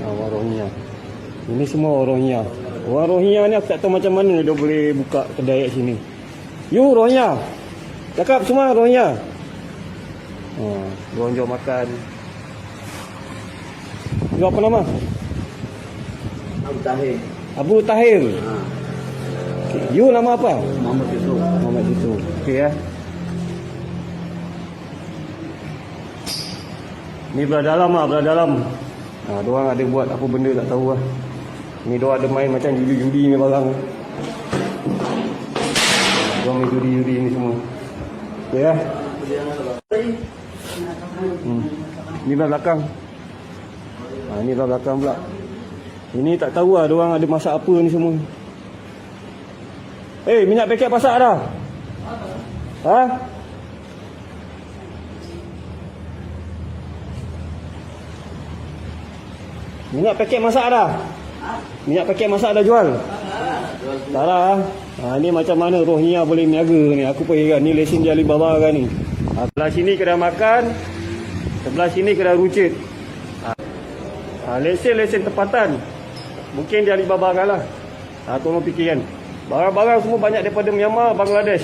Orang Rohingya. Ini semua orang Rohingya. Orang Rohingya ni aku tak tahu macam mana dia boleh buka kedai kat sini. You Rohingya. Cakap semua Rohingya. Diorang jual makan. You apa nama? Abu Tahir. Abu Tahir. Okay. You nama apa? Muhammad Yusuf. Muhammad Yusuf. Okey ya. Ni belah dalam lah, belah dalam. Diorang ada buat apa benda tak tahu lah. Ni diorang ada main macam judi-judi ni barang. Diorang main judi-judi ni semua. Okey ya. Ni belah belakang. Ni belah belakang pula. Ini tak tahu lah diorang ada masak apa ni semua. Minyak paket pasak dah? Ha? Minyak paket masak dah? Minyak paket masak dah jual? Tak lah. Ni macam mana Rohingya boleh niaga ni? Aku pun heran. Ni lesen dia Alibaba kan ni. Sebelah sini kedai makan. Sebelah sini kedai runcit. Lesen tempatan. Mungkin dia Alibaba kan lah. Tolong fikirkan. Barang-barang semua banyak daripada Myanmar, Bangladesh.